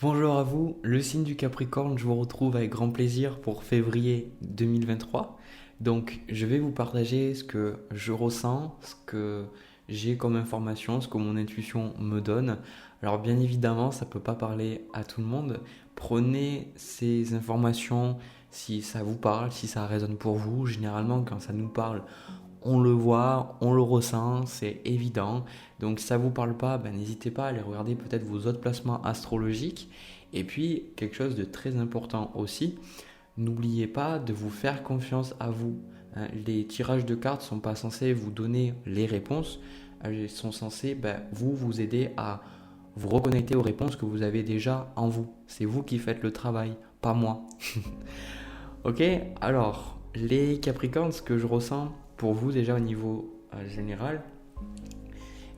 Bonjour à vous, le signe du Capricorne, je vous retrouve avec grand plaisir pour février 2023. Donc, je vais vous partager ce que je ressens, ce que j'ai comme information, ce que mon intuition me donne. Alors, bien évidemment, ça ne peut pas parler à tout le monde. Prenez ces informations si ça vous parle, si ça résonne pour vous. Généralement, quand ça nous parle, on le voit, on le ressent, c'est évident. Donc si ça ne vous parle pas, ben, n'hésitez pas à aller regarder peut-être vos autres placements astrologiques. Et puis, quelque chose de très important aussi, n'oubliez pas de vous faire confiance à vous. Hein. Les tirages de cartes ne sont pas censés vous donner les réponses, ils sont censés vous aider à vous reconnecter aux réponses que vous avez déjà en vous. C'est vous qui faites le travail, pas moi. Ok, alors, les Capricornes, ce que je ressens pour vous déjà au niveau général,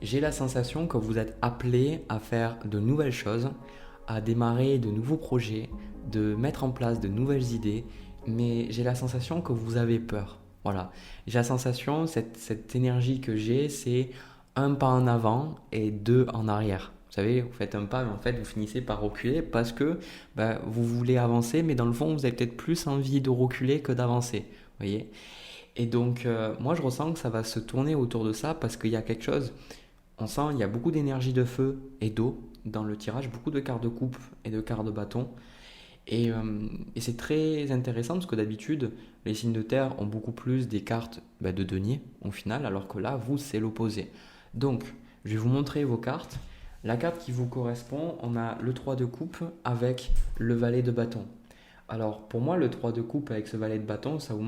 j'ai la sensation que vous êtes appelé à faire de nouvelles choses, à démarrer de nouveaux projets, de mettre en place de nouvelles idées, mais j'ai la sensation que vous avez peur. Voilà, j'ai la sensation, cette énergie que j'ai, c'est un pas en avant et deux en arrière. Vous savez, vous faites un pas, mais en fait, vous finissez par reculer parce que vous voulez avancer, mais dans le fond, vous avez peut-être plus envie de reculer que d'avancer. Vous voyez. Et donc, moi, je ressens que ça va se tourner autour de ça parce qu'il y a quelque chose. On sent il y a beaucoup d'énergie de feu et d'eau dans le tirage, beaucoup de cartes de coupe et de cartes de bâton. Et c'est très intéressant parce que d'habitude, les signes de terre ont beaucoup plus des cartes de denier au final, alors que là, vous, c'est l'opposé. Donc, je vais vous montrer vos cartes. La carte qui vous correspond, on a le 3 de coupe avec le valet de bâton. Alors, pour moi, le 3 de coupe avec ce valet de bâton, ça me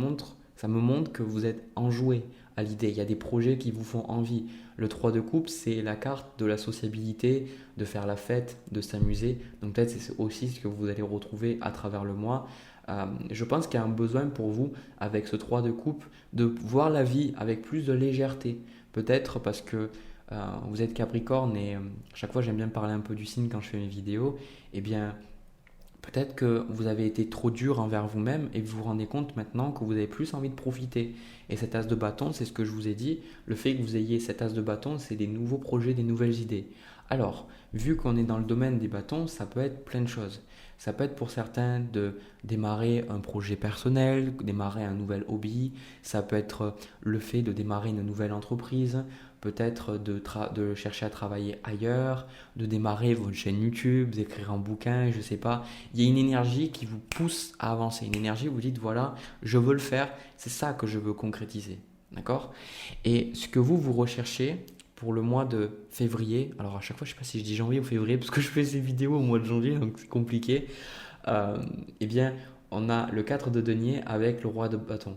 montre que vous êtes enjoué à l'idée. Il y a des projets qui vous font envie. Le 3 de coupe, c'est la carte de la sociabilité, de faire la fête, de s'amuser. Donc peut-être c'est aussi ce que vous allez retrouver à travers le mois. Je pense qu'il y a un besoin pour vous, avec ce 3 de coupe, de voir la vie avec plus de légèreté. Peut-être parce que vous êtes Capricorne et chaque fois j'aime bien parler un peu du signe quand je fais mes vidéos. Eh bien, peut-être que vous avez été trop dur envers vous-même et vous vous rendez compte maintenant que vous avez plus envie de profiter. Et cet as de bâton, c'est ce que je vous ai dit, le fait que vous ayez cet as de bâton, c'est des nouveaux projets, des nouvelles idées. Alors, vu qu'on est dans le domaine des bâtons, ça peut être plein de choses. Ça peut être pour certains de démarrer un projet personnel, démarrer un nouvel hobby, ça peut être le fait de démarrer une nouvelle entreprise, peut-être de chercher à travailler ailleurs, de démarrer votre chaîne YouTube, d'écrire un bouquin, je ne sais pas. Il y a une énergie qui vous pousse à avancer, une énergie où vous dites voilà, je veux le faire, c'est ça que je veux concrétiser. D'accord. Et ce que vous recherchez pour le mois de février, alors à chaque fois, je ne sais pas si je dis janvier ou février, parce que je fais ces vidéos au mois de janvier, donc c'est compliqué. Eh bien, on a le 4 de denier avec le roi de bâton.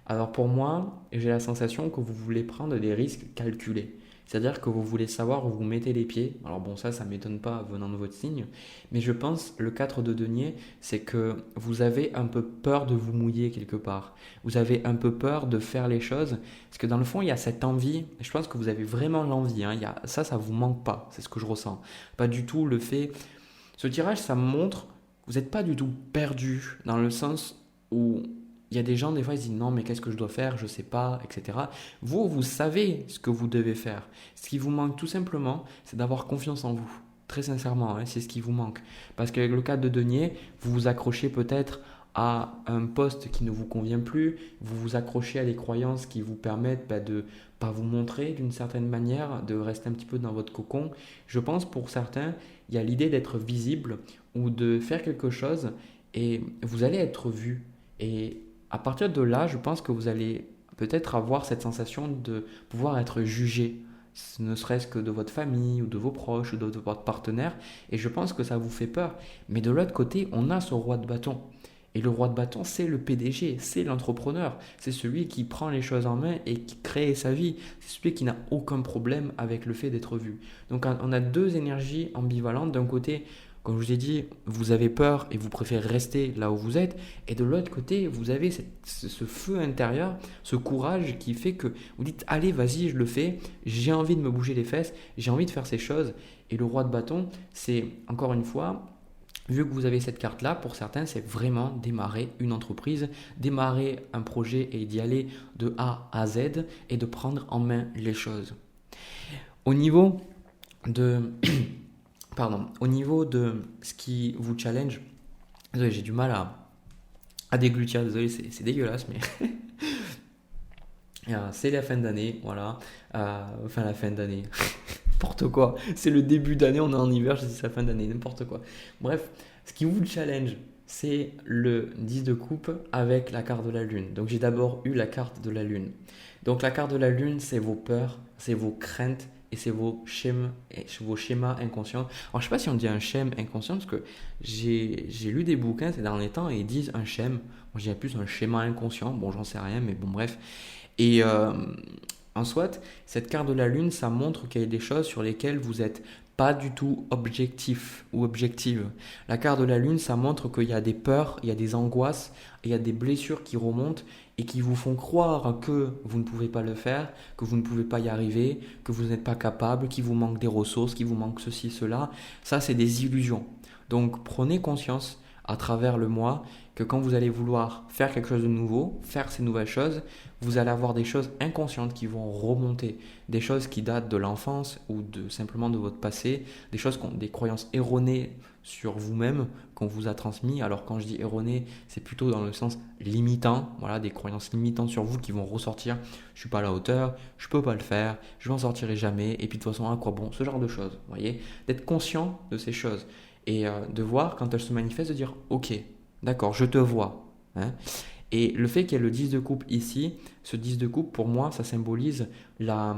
Alors pour moi, j'ai la sensation que vous voulez prendre des risques calculés. C'est-à-dire que vous voulez savoir où vous mettez les pieds. Alors bon, ça ne m'étonne pas venant de votre signe. Mais je pense, le 4 de denier, c'est que vous avez un peu peur de vous mouiller quelque part. Vous avez un peu peur de faire les choses. Parce que dans le fond, il y a cette envie. Je pense que vous avez vraiment l'envie. Hein. Ça vous manque pas. C'est ce que je ressens. Pas du tout le fait. Ce tirage, ça me montre que vous n'êtes pas du tout perdu. Dans le sens où il y a des gens, des fois, ils se disent non, mais qu'est-ce que je dois faire? Je ne sais pas, etc. Vous savez ce que vous devez faire. Ce qui vous manque tout simplement, c'est d'avoir confiance en vous. Très sincèrement, hein, c'est ce qui vous manque. Parce qu'avec le cadre de denier, vous vous accrochez peut-être à un poste qui ne vous convient plus, vous vous accrochez à des croyances qui vous permettent de ne pas vous montrer d'une certaine manière, de rester un petit peu dans votre cocon. Je pense pour certains, il y a l'idée d'être visible ou de faire quelque chose et vous allez être vu. Et à partir de là, je pense que vous allez peut-être avoir cette sensation de pouvoir être jugé, ne serait-ce que de votre famille ou de vos proches ou de votre partenaire, et je pense que ça vous fait peur. Mais de l'autre côté, on a ce roi de bâton. Et le roi de bâton, c'est le PDG, c'est l'entrepreneur, c'est celui qui prend les choses en main et qui crée sa vie, c'est celui qui n'a aucun problème avec le fait d'être vu. Donc on a deux énergies ambivalentes. D'un côté, comme je vous ai dit, vous avez peur et vous préférez rester là où vous êtes. Et de l'autre côté, vous avez ce feu intérieur, ce courage qui fait que vous dites allez, vas-y, je le fais, j'ai envie de me bouger les fesses, j'ai envie de faire ces choses. Et le roi de bâton, c'est encore une fois, vu que vous avez cette carte-là, pour certains, c'est vraiment démarrer une entreprise, démarrer un projet et d'y aller de A à Z et de prendre en main les choses. Au niveau de pardon, au niveau de ce qui vous challenge, désolé, j'ai du mal à déglutir, désolé, c'est dégueulasse, mais c'est la fin d'année, voilà. Enfin, la fin d'année, n'importe quoi. C'est le début d'année, on est en hiver, je dis c'est la fin d'année, n'importe quoi. Bref, ce qui vous challenge, c'est le 10 de coupe avec la carte de la lune. Donc j'ai d'abord eu la carte de la lune. Donc la carte de la lune, c'est vos peurs, c'est vos craintes et c'est vos schémas inconscients. Alors je sais pas si on dit un schéma inconscient parce que j'ai lu des bouquins ces derniers temps et ils disent un schéma. Moi je dirais plus un schéma inconscient. Bon, j'en sais rien, mais bon, bref. Et en soit, cette carte de la lune, ça montre qu'il y a des choses sur lesquelles vous n'êtes pas du tout objectif ou objective. La carte de la lune, ça montre qu'il y a des peurs, il y a des angoisses, il y a des blessures qui remontent et qui vous font croire que vous ne pouvez pas le faire, que vous ne pouvez pas y arriver, que vous n'êtes pas capable, qu'il vous manque des ressources, qu'il vous manque ceci, cela. Ça, c'est des illusions. Donc, prenez conscience à travers le mois que quand vous allez vouloir faire quelque chose de nouveau, faire ces nouvelles choses, vous allez avoir des choses inconscientes qui vont remonter, des choses qui datent de l'enfance ou simplement de votre passé, des choses des croyances erronées sur vous-même qu'on vous a transmis. Alors quand je dis erronées, c'est plutôt dans le sens limitant, voilà, des croyances limitantes sur vous qui vont ressortir. Je suis pas à la hauteur, je peux pas le faire, je m'en sortirai jamais. Et puis de toute façon, à quoi bon, ce genre de choses, vous voyez, d'être conscient de ces choses et de voir quand elles se manifestent, de dire ok, d'accord, je te vois. Hein. Et le fait qu'il y ait le 10 de coupe ici, ce 10 de coupe, pour moi, ça symbolise la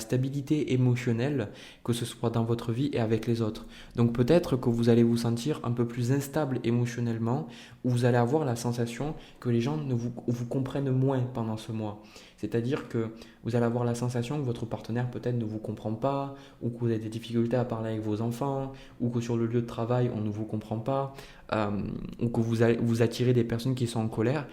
stabilité émotionnelle, que ce soit dans votre vie et avec les autres. Donc peut-être que vous allez vous sentir un peu plus instable émotionnellement, ou vous allez avoir la sensation que les gens vous comprennent moins pendant ce mois. C'est-à-dire que vous allez avoir la sensation que votre partenaire peut-être ne vous comprend pas, ou que vous avez des difficultés à parler avec vos enfants, ou que sur le lieu de travail, on ne vous comprend pas, ou que vous attirez des personnes qui sont en colère.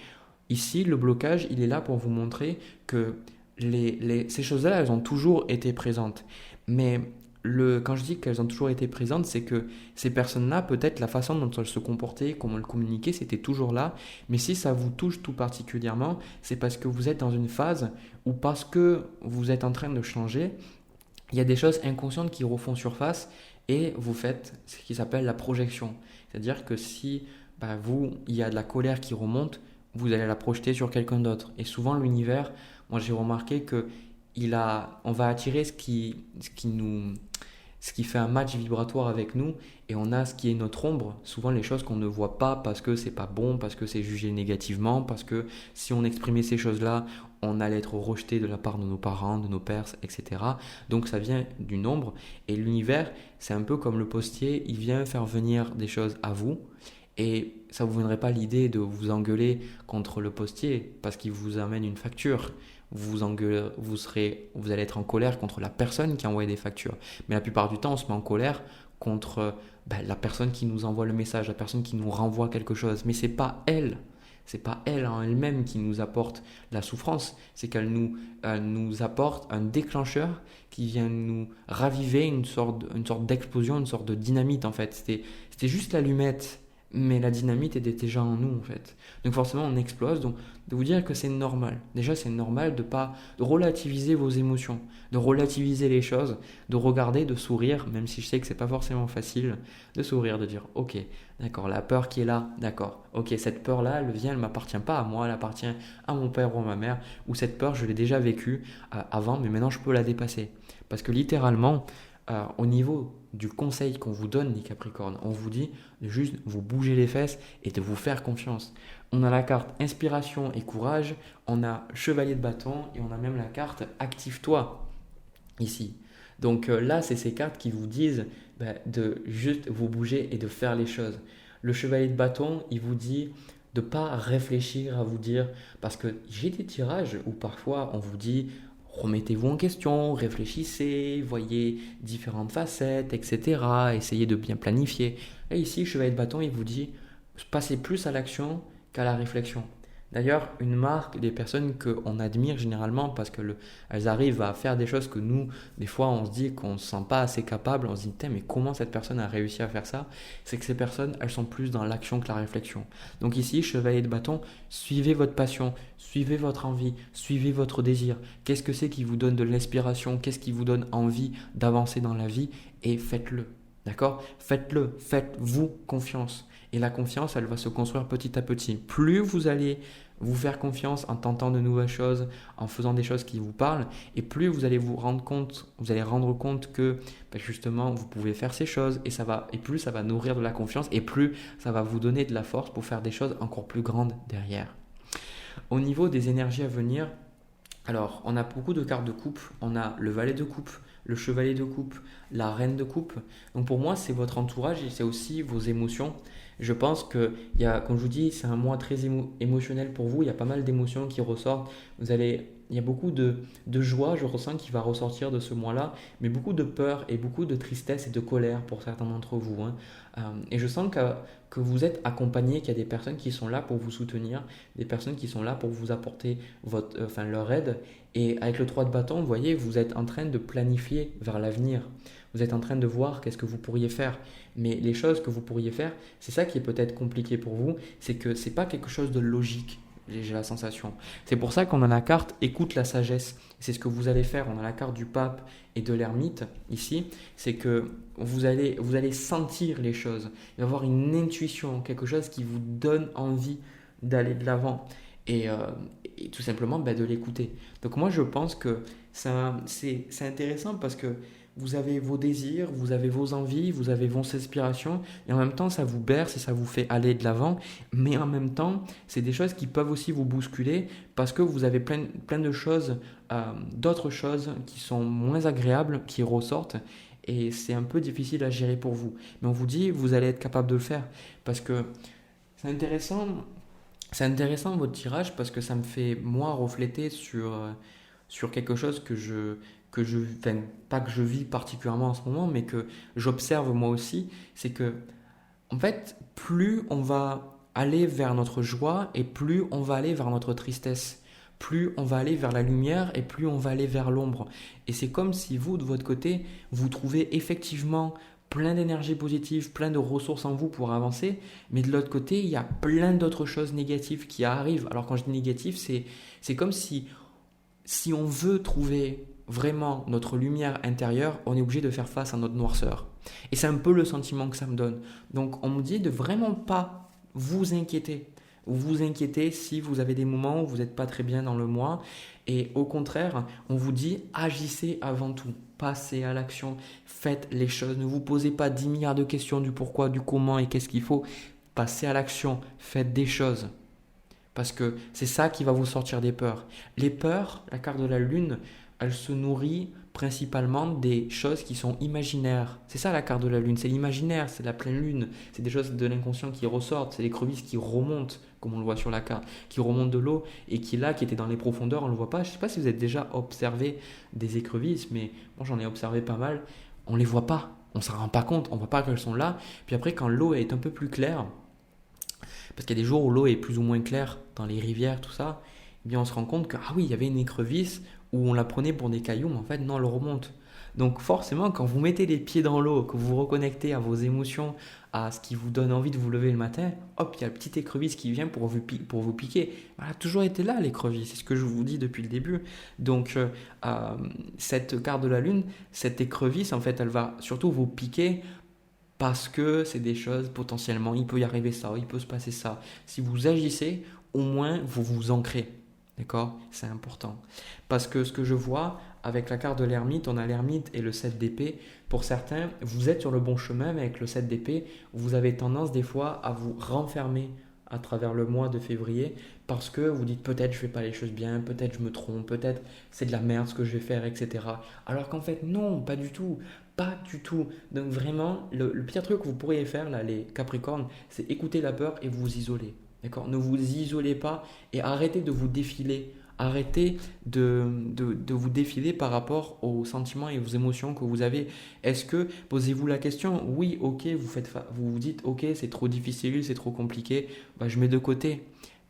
Ici, le blocage, il est là pour vous montrer que ces choses-là, elles ont toujours été présentes. Mais quand je dis qu'elles ont toujours été présentes, c'est que ces personnes-là, peut-être la façon dont elles se comportaient, comment elles communiquaient, c'était toujours là. Mais si ça vous touche tout particulièrement, c'est parce que vous êtes dans une phase où parce que vous êtes en train de changer, il y a des choses inconscientes qui refont surface et vous faites ce qui s'appelle la projection. C'est-à-dire que si il y a de la colère qui remonte, vous allez la projeter sur quelqu'un d'autre. Et souvent, l'univers, moi j'ai remarqué que on va attirer ce qui fait un match vibratoire avec nous, et on a ce qui est notre ombre, souvent les choses qu'on ne voit pas parce que c'est pas bon, parce que c'est jugé négativement, parce que si on exprimait ces choses-là, on allait être rejeté de la part de nos parents, de nos pères, etc. Donc ça vient d'une ombre, et l'univers, c'est un peu comme le postier, il vient faire venir des choses à vous, et ça ne vous viendrait pas l'idée de vous engueuler contre le postier parce qu'il vous amène une facture. Vous allez être en colère contre la personne qui a envoyé des factures. Mais la plupart du temps, on se met en colère contre la personne qui nous envoie le message, la personne qui nous renvoie quelque chose. Mais c'est pas elle en elle-même qui nous apporte la souffrance. C'est qu'elle nous apporte un déclencheur qui vient nous raviver une sorte d'explosion, une sorte de dynamite en fait. C'était juste l'allumette. Mais la dynamite était déjà en nous en fait. Donc forcément on explose. Donc de vous dire que c'est normal. Déjà c'est normal de relativiser vos émotions, de relativiser les choses, de regarder, de sourire, même si je sais que c'est pas forcément facile, de sourire, de dire ok, d'accord, la peur qui est là, d'accord, ok, cette peur là, elle m'appartient pas à moi, elle appartient à mon père ou à ma mère, ou cette peur je l'ai déjà vécue avant, mais maintenant je peux la dépasser. Parce que littéralement, au niveau du conseil qu'on vous donne, les Capricornes, on vous dit de juste vous bouger les fesses et de vous faire confiance. On a la carte inspiration et courage, on a chevalier de bâton et on a même la carte active-toi ici. Donc là, c'est ces cartes qui vous disent de juste vous bouger et de faire les choses. Le chevalier de bâton, il vous dit de ne pas réfléchir à vous dire, parce que j'ai des tirages où parfois on vous dit remettez-vous en question, réfléchissez, voyez différentes facettes, etc. Essayez de bien planifier. Et ici, chevalier de bâton, il vous dit passez plus à l'action qu'à la réflexion. D'ailleurs, une marque des personnes qu'on admire généralement parce qu'elles arrivent à faire des choses que nous, des fois, on se dit qu'on ne se sent pas assez capable. On se dit, mais comment cette personne a réussi à faire ça? C'est que ces personnes, elles sont plus dans l'action que la réflexion. Donc ici, chevalier de bâton, suivez votre passion, suivez votre envie, suivez votre désir. Qu'est-ce que c'est qui vous donne de l'inspiration? Qu'est-ce qui vous donne envie d'avancer dans la vie? et faites-le. D'accord? Faites-le, faites-vous confiance. Et la confiance, elle va se construire petit à petit. Plus vous allez vous faire confiance en tentant de nouvelles choses, en faisant des choses qui vous parlent, et plus vous allez vous allez rendre compte que justement vous pouvez faire ces choses, et plus ça va nourrir de la confiance, et plus ça va vous donner de la force pour faire des choses encore plus grandes derrière. Au niveau des énergies à venir, alors on a beaucoup de cartes de coupe, on a le valet de coupe, le chevalier de coupe, la reine de coupe. Donc pour moi, c'est votre entourage et c'est aussi vos émotions. Je pense que, comme je vous dis, c'est un mois très émotionnel pour vous. Il y a pas mal d'émotions qui ressortent. Il y a beaucoup de joie, je ressens, qui va ressortir de ce mois-là, mais beaucoup de peur et beaucoup de tristesse et de colère pour certains d'entre vous, hein. Et je sens que vous êtes accompagné, qu'il y a des personnes qui sont là pour vous soutenir, des personnes qui sont là pour vous apporter leur aide. Et avec le 3 de bâton, vous voyez, vous êtes en train de planifier vers l'avenir. Vous êtes en train de voir qu'est-ce que vous pourriez faire. Mais les choses que vous pourriez faire, c'est ça qui est peut-être compliqué pour vous, c'est que ce n'est pas quelque chose de logique, j'ai la sensation. C'est pour ça qu'on a la carte écoute la sagesse. C'est ce que vous allez faire. On a la carte du pape et de l'ermite ici. C'est que vous allez sentir les choses. Il va y avoir une intuition, quelque chose qui vous donne envie d'aller de l'avant. Et tout simplement de l'écouter. Donc moi je pense que c'est intéressant parce que vous avez vos désirs, vous avez vos envies, vous avez vos aspirations et en même temps ça vous berce et ça vous fait aller de l'avant, mais en même temps c'est des choses qui peuvent aussi vous bousculer parce que vous avez plein de choses, d'autres choses qui sont moins agréables qui ressortent et c'est un peu difficile à gérer pour vous. Mais on vous dit vous allez être capable de le faire parce que c'est intéressant. C'est intéressant votre tirage parce que ça me fait moi refléter sur quelque chose enfin, pas que je vis particulièrement en ce moment, mais que j'observe moi aussi. C'est que, en fait, plus on va aller vers notre joie et plus on va aller vers notre tristesse. Plus on va aller vers la lumière et plus on va aller vers l'ombre. Et c'est comme si vous, de votre côté, vous trouvez effectivement plein d'énergie positive, plein de ressources en vous pour avancer, mais de l'autre côté, il y a plein d'autres choses négatives qui arrivent. Alors quand je dis négatif, c'est comme si on veut trouver vraiment notre lumière intérieure, on est obligé de faire face à notre noirceur. Et c'est un peu le sentiment que ça me donne. Donc on me dit de vraiment pas vous inquiéter. Vous inquiétez si vous avez des moments où vous n'êtes pas très bien dans le mois. Et au contraire, on vous dit agissez avant tout. Passez à l'action, faites les choses. Ne vous posez pas 10 milliards de questions du pourquoi, du comment et qu'est-ce qu'il faut. Passez à l'action, faites des choses. Parce que c'est ça qui va vous sortir des peurs. Les peurs, la carte de la lune, elle se nourrit principalement des choses qui sont imaginaires. C'est ça la carte de la lune, c'est l'imaginaire, c'est la pleine lune, c'est des choses de l'inconscient qui ressortent, c'est l'écrevisse qui remonte, comme on le voit sur la carte, qui remonte de l'eau et qui était dans les profondeurs, on ne le voit pas. Je ne sais pas si vous avez déjà observé des écrevisses, mais moi j'en ai observé pas mal, on ne les voit pas, on ne s'en rend pas compte, on ne voit pas qu'elles sont là. Puis après quand l'eau est un peu plus claire, parce qu'il y a des jours où l'eau est plus ou moins claire dans les rivières, tout ça, eh bien on se rend compte que ah oui, il y avait une écrevisse où on la prenait pour des cailloux, mais en fait non, elle remonte. Donc forcément, quand vous mettez les pieds dans l'eau, que vous vous reconnectez à vos émotions, à ce qui vous donne envie de vous lever le matin, hop, il y a le petit écrevisse qui vient pour vous piquer. Elle a toujours été là, l'écrevisse, c'est ce que je vous dis depuis le début. Donc cette carte de la lune, cette écrevisse, en fait, elle va surtout vous piquer parce que c'est des choses potentiellement, il peut y arriver ça, il peut se passer ça. Si vous agissez, au moins vous vous ancrez. D'accord? C'est important. Parce que ce que je vois avec la carte de l'ermite, on a l'ermite et le 7 d'épée. Pour certains, vous êtes sur le bon chemin, mais avec le 7 d'épée, vous avez tendance des fois à vous renfermer à travers le mois de février parce que vous dites peut-être je ne fais pas les choses bien, peut-être je me trompe, peut-être c'est de la merde ce que je vais faire, etc. Alors qu'en fait, non, pas du tout. Pas du tout. Donc vraiment, le pire truc que vous pourriez faire, là, les Capricornes, c'est écouter la peur et vous isoler. D'accord? Ne vous isolez pas et arrêtez de vous défiler. Arrêtez de vous défiler par rapport aux sentiments et aux émotions que vous avez. Est-ce que, posez-vous la question, oui, ok, vous vous dites, ok, c'est trop difficile, c'est trop compliqué, je mets de côté.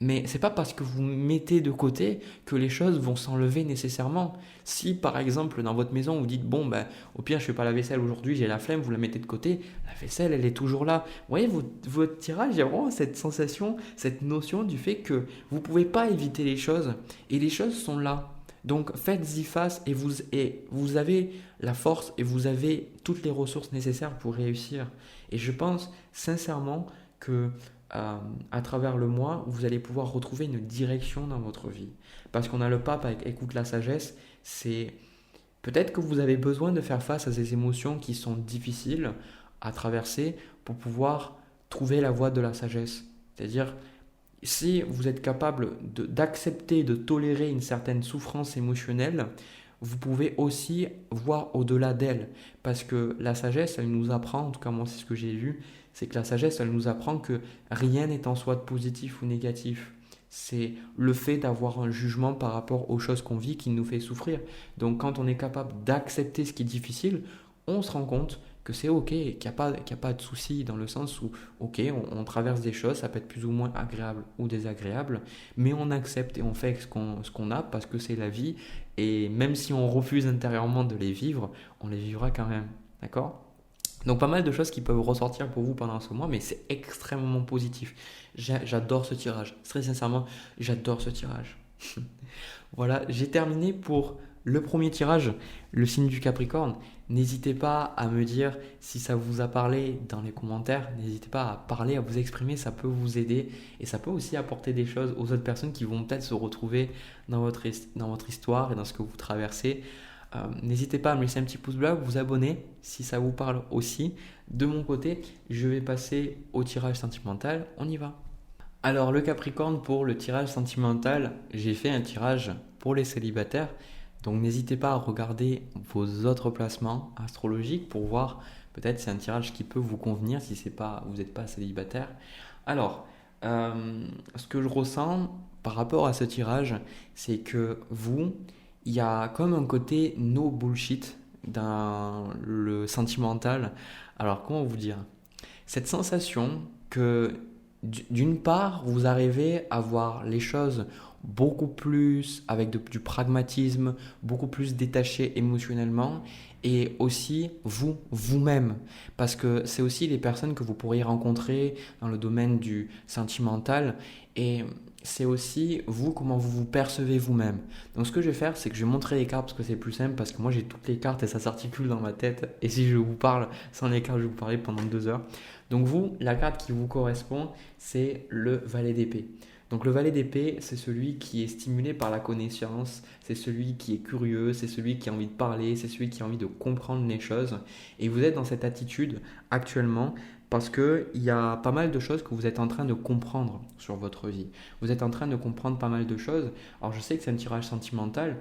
Mais ce n'est pas parce que vous mettez de côté que les choses vont s'enlever nécessairement. Si par exemple dans votre maison vous dites au pire je ne fais pas la vaisselle aujourd'hui, j'ai la flemme, vous la mettez de côté, la vaisselle elle est toujours là. Vous voyez, votre tirage, il y a vraiment cette sensation, cette notion du fait que vous ne pouvez pas éviter les choses et les choses sont là. Donc faites-y face et vous avez la force et vous avez toutes les ressources nécessaires pour réussir. Et je pense sincèrement que à travers le mois, vous allez pouvoir retrouver une direction dans votre vie. Parce qu'on a le pape avec écoute la sagesse, c'est peut-être que vous avez besoin de faire face à ces émotions qui sont difficiles à traverser pour pouvoir trouver la voie de la sagesse. C'est-à-dire, si vous êtes capable d'accepter, de tolérer une certaine souffrance émotionnelle, vous pouvez aussi voir au-delà d'elle. Parce que la sagesse, elle nous apprend, en tout cas moi c'est ce que j'ai vu, c'est que la sagesse, elle nous apprend que rien n'est en soi de positif ou négatif. C'est le fait d'avoir un jugement par rapport aux choses qu'on vit qui nous fait souffrir. Donc quand on est capable d'accepter ce qui est difficile, on se rend compte que c'est ok, qu'il n'y a pas de souci dans le sens où, ok, on traverse des choses, ça peut être plus ou moins agréable ou désagréable, mais on accepte et on fait ce qu'on a parce que c'est la vie, et même si on refuse intérieurement de les vivre, on les vivra quand même, d'accord? Donc pas mal de choses qui peuvent ressortir pour vous pendant ce mois, mais c'est extrêmement positif. J'adore ce tirage, très sincèrement, j'adore ce tirage. Voilà, j'ai terminé pour le premier tirage, le signe du Capricorne. N'hésitez pas à me dire si ça vous a parlé dans les commentaires. N'hésitez pas à parler, à vous exprimer, ça peut vous aider et ça peut aussi apporter des choses aux autres personnes qui vont peut-être se retrouver dans votre histoire et dans ce que vous traversez. N'hésitez pas à me laisser un petit pouce bleu, vous abonner si ça vous parle aussi. De mon côté, je vais passer au tirage sentimental. On y va. Alors le Capricorne, pour le tirage sentimental, j'ai fait un tirage pour les célibataires. Donc n'hésitez pas à regarder vos autres placements astrologiques pour voir peut-être c'est un tirage qui peut vous convenir si vous n'êtes pas célibataire. Alors, ce que je ressens par rapport à ce tirage, c'est que il y a comme un côté no bullshit dans le sentimental. Alors comment vous dire? Cette sensation que d'une part, vous arrivez à voir les choses beaucoup plus avec du pragmatisme, beaucoup plus détaché émotionnellement et aussi vous-même. Parce que c'est aussi les personnes que vous pourriez rencontrer dans le domaine du sentimental et c'est aussi vous, comment vous vous percevez vous-même. Donc ce que je vais faire, c'est que je vais montrer les cartes parce que c'est plus simple, parce que moi j'ai toutes les cartes et ça s'articule dans ma tête. Et si je vous parle sans les cartes, je vais vous parler pendant 2 heures. Donc vous, la carte qui vous correspond, c'est le valet d'épée. Donc le valet d'épée, c'est celui qui est stimulé par la connaissance, c'est celui qui est curieux, c'est celui qui a envie de parler, c'est celui qui a envie de comprendre les choses. Et vous êtes dans cette attitude actuellement parce qu'il y a pas mal de choses que vous êtes en train de comprendre sur votre vie. Vous êtes en train de comprendre pas mal de choses. Alors je sais que c'est un tirage sentimental,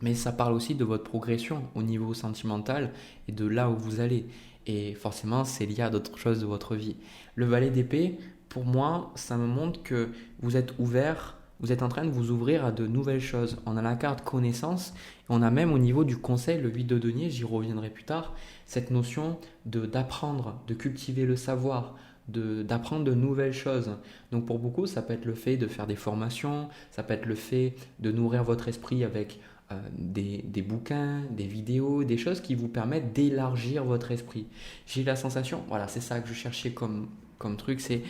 mais ça parle aussi de votre progression au niveau sentimental et de là où vous allez. Et forcément, c'est lié à d'autres choses de votre vie. Le valet d'épée, pour moi, ça me montre que vous êtes ouvert, vous êtes en train de vous ouvrir à de nouvelles choses. On a la carte connaissance, et on a même au niveau du conseil, le 8 de denier, j'y reviendrai plus tard, cette notion d'apprendre, de cultiver le savoir, d'apprendre de nouvelles choses. Donc pour beaucoup, ça peut être le fait de faire des formations, ça peut être le fait de nourrir votre esprit avec des bouquins, des vidéos, des choses qui vous permettent d'élargir votre esprit. J'ai la sensation, voilà, c'est ça que je cherchais comme truc, c'est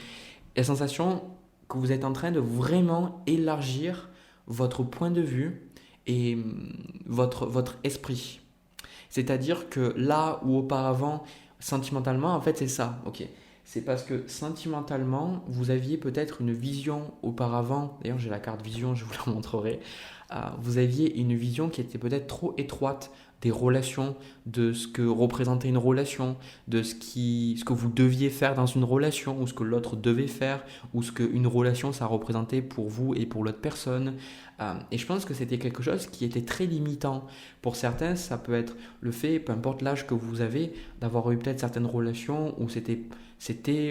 la sensation que vous êtes en train de vraiment élargir votre point de vue et votre esprit. C'est-à-dire que là où auparavant, sentimentalement, en fait c'est ça, ok. C'est parce que sentimentalement, vous aviez peut-être une vision auparavant, d'ailleurs j'ai la carte vision, je vous la montrerai, vous aviez une vision qui était peut-être trop étroite des relations, de ce que représentait une relation, de ce que vous deviez faire dans une relation, ou ce que l'autre devait faire, ou ce qu'une relation ça représentait pour vous et pour l'autre personne. Et je pense que c'était quelque chose qui était très limitant. Pour certains, ça peut être le fait, peu importe l'âge que vous avez, d'avoir eu peut-être certaines relations où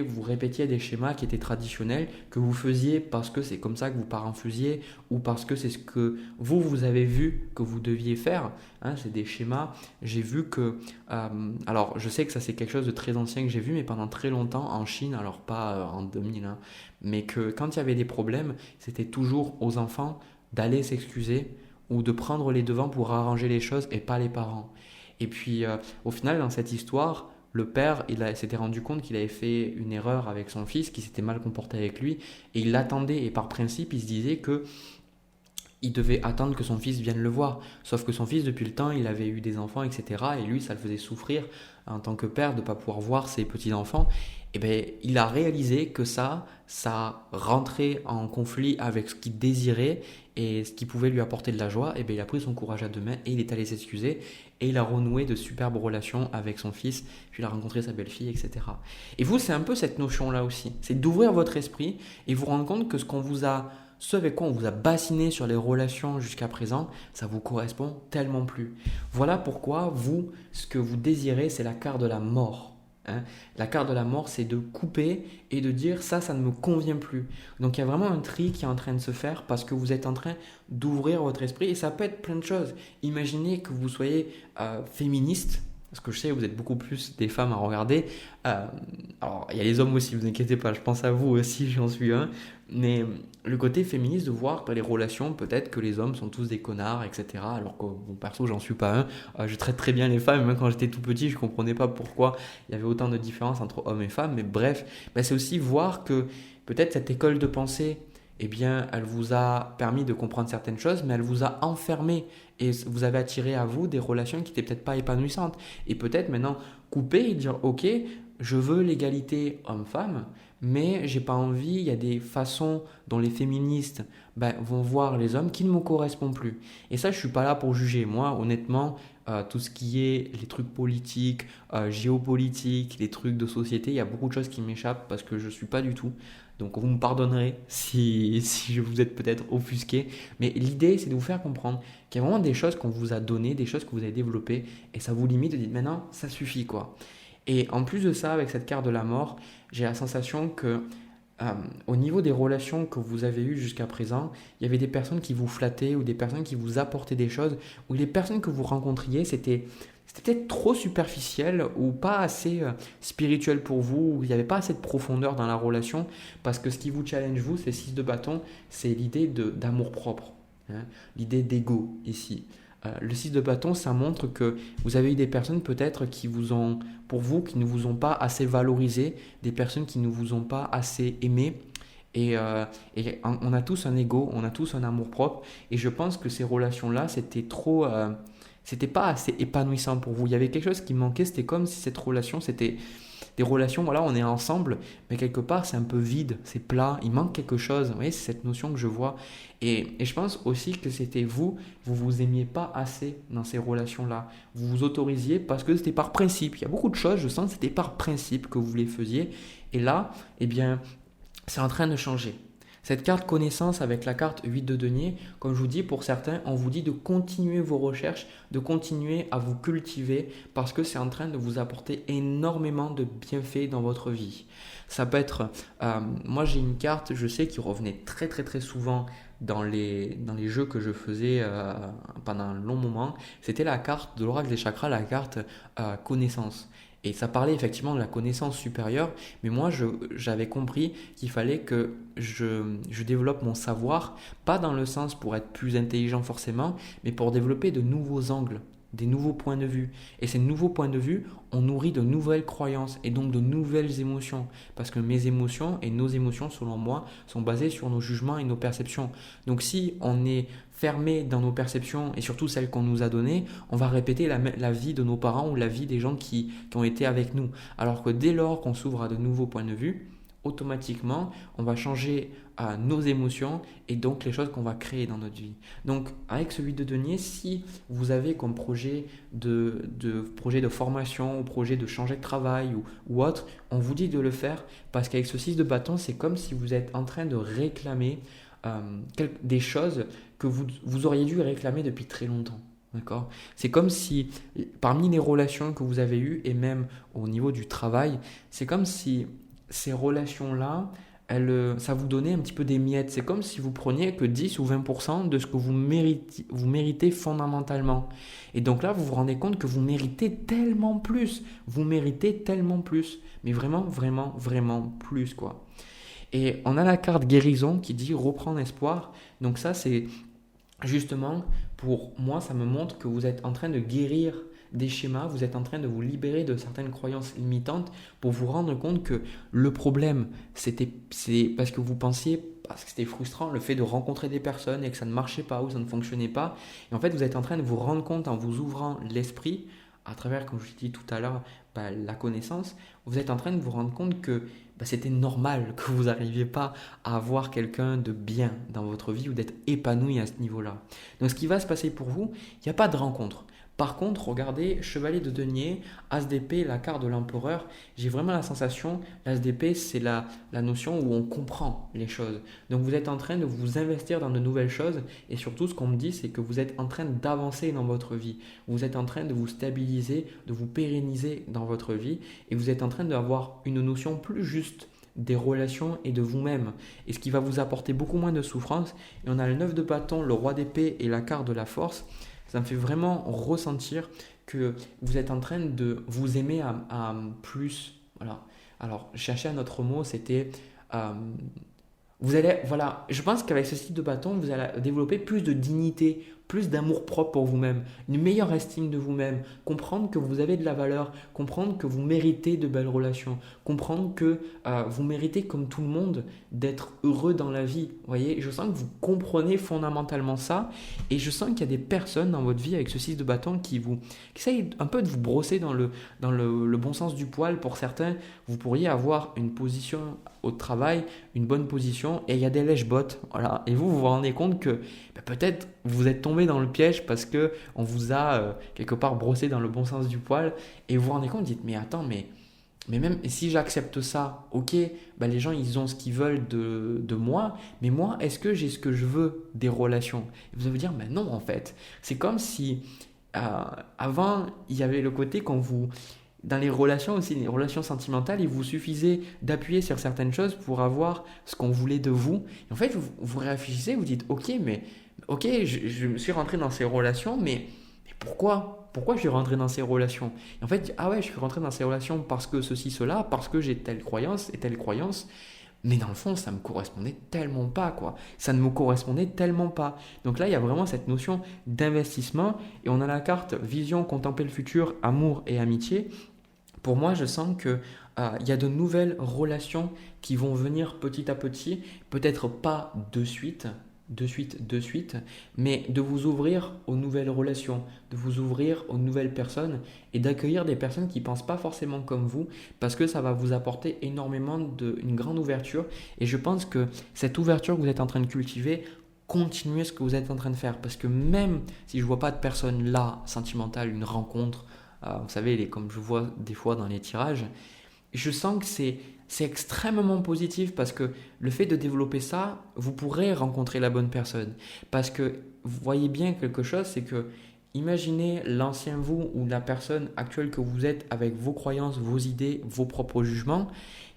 vous répétiez des schémas qui étaient traditionnels, que vous faisiez parce que c'est comme ça que vos parents faisiez, ou parce que c'est ce que vous avez vu que vous deviez faire. Hein, c'est des schémas. J'ai vu que, alors je sais que ça c'est quelque chose de très ancien que j'ai vu, mais pendant très longtemps en Chine, alors pas en 2000, hein, mais que quand il y avait des problèmes, c'était toujours aux enfants d'aller s'excuser ou de prendre les devants pour arranger les choses et pas les parents. Et puis au final, dans cette histoire, le père, s'était rendu compte qu'il avait fait une erreur avec son fils, qu'il s'était mal comporté avec lui, et il l'attendait. Et par principe, il se disait que il devait attendre que son fils vienne le voir. Sauf que son fils, depuis le temps, il avait eu des enfants, etc. Et lui, ça le faisait souffrir en tant que père de ne pas pouvoir voir ses petits-enfants. Et bien, il a réalisé que ça rentrait en conflit avec ce qu'il désirait et ce qui pouvait lui apporter de la joie. Et bien, il a pris son courage à deux mains et il est allé s'excuser. Et il a renoué de superbes relations avec son fils. Puis il a rencontré sa belle-fille, etc. Et vous, c'est un peu cette notion-là aussi. C'est d'ouvrir votre esprit et vous rendre compte que ce avec quoi on vous a bassiné sur les relations jusqu'à présent, ça vous correspond tellement plus. Voilà pourquoi vous, ce que vous désirez, c'est la carte de la mort. Hein. La carte de la mort, c'est de couper et de dire ça ne me convient plus. Donc il y a vraiment un tri qui est en train de se faire parce que vous êtes en train d'ouvrir votre esprit et ça peut être plein de choses. Imaginez que vous soyez féministe. Parce que je sais, vous êtes beaucoup plus des femmes à regarder. Alors, il y a les hommes aussi, vous inquiétez pas, je pense à vous aussi, j'en suis un. Mais le côté féministe de voir dans les relations, peut-être que les hommes sont tous des connards, etc. Alors que, bon, perso, j'en suis pas un. Je traite très bien les femmes, même quand j'étais tout petit, je comprenais pas pourquoi il y avait autant de différences entre hommes et femmes. Mais bref, c'est aussi voir que peut-être cette école de pensée, eh bien, elle vous a permis de comprendre certaines choses, mais elle vous a enfermé et vous avez attiré à vous des relations qui n'étaient peut-être pas épanouissantes. Et peut-être maintenant couper et dire ok, je veux l'égalité homme-femme, mais j'ai pas envie, il y a des façons dont les féministes vont voir les hommes qui ne me correspondent plus. Et ça, je suis pas là pour juger. Moi, honnêtement, tout ce qui est les trucs politiques, géopolitiques, les trucs de société, il y a beaucoup de choses qui m'échappent parce que je suis pas du tout. Donc vous me pardonnerez si je vous êtes peut-être offusqué. Mais l'idée, c'est de vous faire comprendre qu'il y a vraiment des choses qu'on vous a données, des choses que vous avez développées, et ça vous limite de dire maintenant, ça suffit quoi. Et en plus de ça, avec cette carte de la mort, j'ai la sensation que au niveau des relations que vous avez eues jusqu'à présent, il y avait des personnes qui vous flattaient ou des personnes qui vous apportaient des choses, ou les personnes que vous rencontriez, c'était peut-être trop superficiel ou pas assez spirituel pour vous, ou il n'y avait pas assez de profondeur dans la relation, parce que ce qui vous challenge vous, c'est 6 de bâton, c'est l'idée d'amour propre, hein, l'idée d'ego ici. Le 6 de bâton, ça montre que vous avez eu des personnes peut-être qui vous ont, pour vous, qui ne vous ont pas assez valorisé, des personnes qui ne vous ont pas assez aimé. Et on a tous un ego, on a tous un amour propre. Et je pense que ces relations-là, c'était pas assez épanouissant pour vous. Il y avait quelque chose qui manquait, c'était comme si cette relation, c'était des relations, voilà, on est ensemble, mais quelque part, c'est un peu vide, c'est plat, il manque quelque chose. Vous voyez, c'est cette notion que je vois. Et je pense aussi que c'était vous aimiez pas assez dans ces relations-là. Vous vous autorisiez parce que c'était par principe. Il y a beaucoup de choses, je sens que c'était par principe que vous les faisiez. Et là, eh bien, c'est en train de changer. Cette carte connaissance avec la carte 8 de denier, comme je vous dis, pour certains, on vous dit de continuer vos recherches, de continuer à vous cultiver parce que c'est en train de vous apporter énormément de bienfaits dans votre vie. Ça peut être, moi j'ai une carte, je sais, qui revenait très très très souvent dans les jeux que je faisais pendant un long moment. C'était la carte de l'oracle des chakras, la carte connaissance. Et ça parlait effectivement de la connaissance supérieure, mais moi j'avais compris qu'il fallait que je développe mon savoir, pas dans le sens pour être plus intelligent forcément, mais pour développer de nouveaux angles, des nouveaux points de vue. Et ces nouveaux points de vue, on nourrit de nouvelles croyances et donc de nouvelles émotions. Parce que mes émotions et nos émotions, selon moi, sont basées sur nos jugements et nos perceptions. Donc si on est fermé dans nos perceptions et surtout celles qu'on nous a données, on va répéter la vie de nos parents ou la vie des gens qui ont été avec nous. Alors que dès lors qu'on s'ouvre à de nouveaux points de vue, automatiquement, on va changer nos émotions et donc les choses qu'on va créer dans notre vie. Donc, avec ce 8 de denier, si vous avez comme projet de formation ou projet de changer de travail ou autre, on vous dit de le faire parce qu'avec ce 6 de bâton, c'est comme si vous êtes en train de réclamer des choses que vous auriez dû réclamer depuis très longtemps. D'accord ? C'est comme si, parmi les relations que vous avez eues et même au niveau du travail, c'est comme si ces relations-là, ça vous donnait un petit peu des miettes. C'est comme si vous preniez que 10 ou 20% de ce que vous méritez fondamentalement. Et donc là, vous vous rendez compte que vous méritez tellement plus. Vous méritez tellement plus. Mais vraiment, vraiment, vraiment plus, quoi. Et on a la carte guérison qui dit reprendre espoir. Donc ça, c'est justement, pour moi, ça me montre que vous êtes en train de guérir des schémas, vous êtes en train de vous libérer de certaines croyances limitantes pour vous rendre compte que le problème, c'est parce que vous pensiez parce que c'était frustrant, le fait de rencontrer des personnes et que ça ne marchait pas ou ça ne fonctionnait pas. Et en fait, vous êtes en train de vous rendre compte en vous ouvrant l'esprit, à travers, comme je l'ai dit tout à l'heure, la connaissance, vous êtes en train de vous rendre compte que c'était normal que vous n'arriviez pas à avoir quelqu'un de bien dans votre vie ou d'être épanoui à ce niveau-là. Donc ce qui va se passer pour vous, il n'y a pas de rencontre. Par contre, regardez, Chevalier de Denier, As d'épée, la carte de l'empereur, j'ai vraiment la sensation, l'As d'épée, c'est la notion où on comprend les choses. Donc vous êtes en train de vous investir dans de nouvelles choses et surtout ce qu'on me dit, c'est que vous êtes en train d'avancer dans votre vie. Vous êtes en train de vous stabiliser, de vous pérenniser dans votre vie et vous êtes en train d'avoir une notion plus juste des relations et de vous-même, et ce qui va vous apporter beaucoup moins de souffrance. Et on a le 9 de bâton, le roi d'épée et la carte de la force. Ça me fait vraiment ressentir que vous êtes en train de vous aimer à plus. Voilà. Alors, chercher un autre mot, c'était vous allez, voilà, je pense qu'avec ce style de bâton, vous allez développer plus de dignité, plus d'amour propre pour vous-même, une meilleure estime de vous-même, comprendre que vous avez de la valeur, comprendre que vous méritez de belles relations, comprendre que vous méritez, comme tout le monde, d'être heureux dans la vie. Vous voyez, je sens que vous comprenez fondamentalement ça et je sens qu'il y a des personnes dans votre vie avec ce style de bâton qui essayent un peu de vous brosser dans le bon sens du poil. Pour certains, vous pourriez avoir une position au travail, une bonne position et il y a des lèche-bottes. Voilà. Et vous vous rendez compte que peut-être vous êtes tombé dans le piège parce qu'on vous a quelque part brossé dans le bon sens du poil et vous vous rendez compte, vous dites mais attends, mais même si j'accepte ça, ok, les gens ils ont ce qu'ils veulent de moi, mais moi est-ce que j'ai ce que je veux des relations? Et vous allez vous dire mais non en fait, c'est comme si avant il y avait le côté quand vous dans les relations aussi, les relations sentimentales, il vous suffisait d'appuyer sur certaines choses pour avoir ce qu'on voulait de vous. Et en fait, vous réfléchissez, vous dites, ok, je me suis rentré dans ces relations, mais pourquoi? Pourquoi je suis rentré dans ces relations? Et en fait, ah ouais, je suis rentré dans ces relations parce que ceci, cela, parce que j'ai telle croyance et telle croyance. Mais dans le fond, ça ne me correspondait tellement pas, quoi. Ça ne me correspondait tellement pas. Donc là, il y a vraiment cette notion d'investissement. Et on a la carte vision, contempler le futur, amour et amitié. Pour moi, je sens que il y a de nouvelles relations qui vont venir petit à petit, peut-être pas de suite, mais de vous ouvrir aux nouvelles relations, de vous ouvrir aux nouvelles personnes et d'accueillir des personnes qui ne pensent pas forcément comme vous, parce que ça va vous apporter énormément une grande ouverture. Et je pense que cette ouverture que vous êtes en train de cultiver, continuez ce que vous êtes en train de faire, parce que même si je ne vois pas de personne là, sentimentale, une rencontre, vous savez, comme je vois des fois dans les tirages, je sens que c'est extrêmement positif parce que le fait de développer ça, vous pourrez rencontrer la bonne personne. Parce que vous voyez bien quelque chose, c'est que imaginez l'ancien vous ou la personne actuelle que vous êtes avec vos croyances, vos idées, vos propres jugements,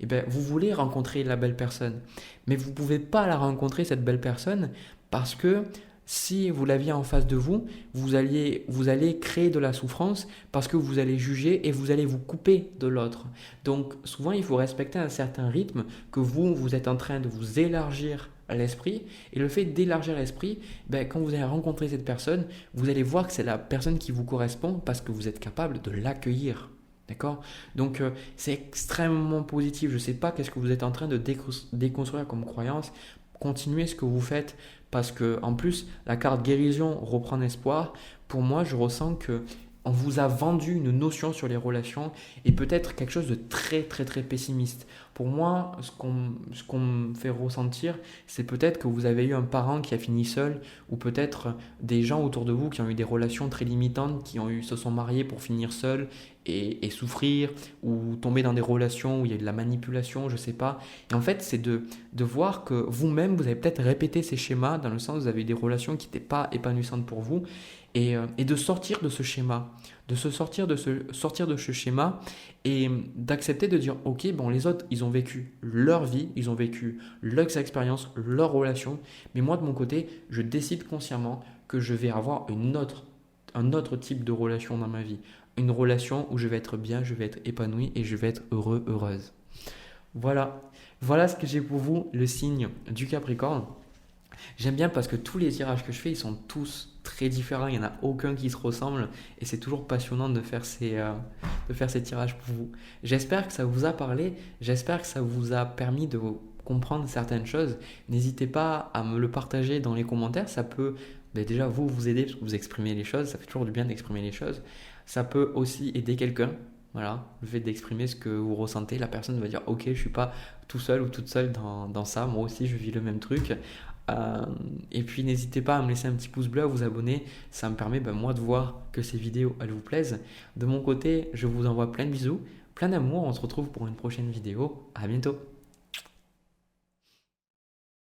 et bien vous voulez rencontrer la belle personne. Mais vous ne pouvez pas la rencontrer, cette belle personne, parce que si vous l'aviez en face de vous, vous allez créer de la souffrance parce que vous allez juger et vous allez vous couper de l'autre. Donc souvent, il faut respecter un certain rythme que vous êtes en train de vous élargir à l'esprit. Et le fait d'élargir l'esprit, quand vous allez rencontrer cette personne, vous allez voir que c'est la personne qui vous correspond parce que vous êtes capable de l'accueillir. D'accord? Donc c'est extrêmement positif. Je ne sais pas qu'est-ce que vous êtes en train de déconstruire comme croyance. Continuez ce que vous faites parce que en plus la carte guérison reprend espoir. Pour moi, je ressens que on vous a vendu une notion sur les relations et peut-être quelque chose de très très très pessimiste. Pour moi, ce qu'on me fait ressentir, c'est peut-être que vous avez eu un parent qui a fini seul ou peut-être des gens autour de vous qui ont eu des relations très limitantes, se sont mariés pour finir seuls et souffrir ou tomber dans des relations où il y a de la manipulation, je ne sais pas. Et en fait, c'est de voir que vous-même, vous avez peut-être répété ces schémas dans le sens où vous avez eu des relations qui n'étaient pas épanouissantes pour vous et de sortir de ce schéma, sortir de ce schéma et d'accepter de dire ok, bon, les autres, ils ont vécu leur vie, ils ont vécu leurs expériences, leurs relations, mais moi de mon côté, je décide consciemment que je vais avoir un autre type de relation dans ma vie, une relation où je vais être bien, je vais être épanoui et je vais être heureux, heureuse. Voilà ce que j'ai pour vous, le signe du Capricorne. J'aime bien parce que tous les tirages que je fais, ils sont tous très différents. Il n'y en a aucun qui se ressemble et c'est toujours passionnant de faire ces tirages pour vous. J'espère que ça vous a parlé. J'espère que ça vous a permis de comprendre certaines choses, n'hésitez pas à me le partager dans les commentaires. Ça peut déjà vous aider parce que vous exprimez les choses. Ça fait toujours du bien d'exprimer les choses. Ça peut aussi aider quelqu'un. Voilà, le fait d'exprimer ce que vous ressentez, la personne va dire ok, je suis pas tout seul ou toute seule dans ça, moi aussi je vis le même truc. Euh, et puis n'hésitez pas à me laisser un petit pouce bleu, à vous abonner, ça me permet moi de voir que ces vidéos elles vous plaisent. De mon côté, je vous envoie plein de bisous, plein d'amour, on se retrouve pour une prochaine vidéo, à bientôt.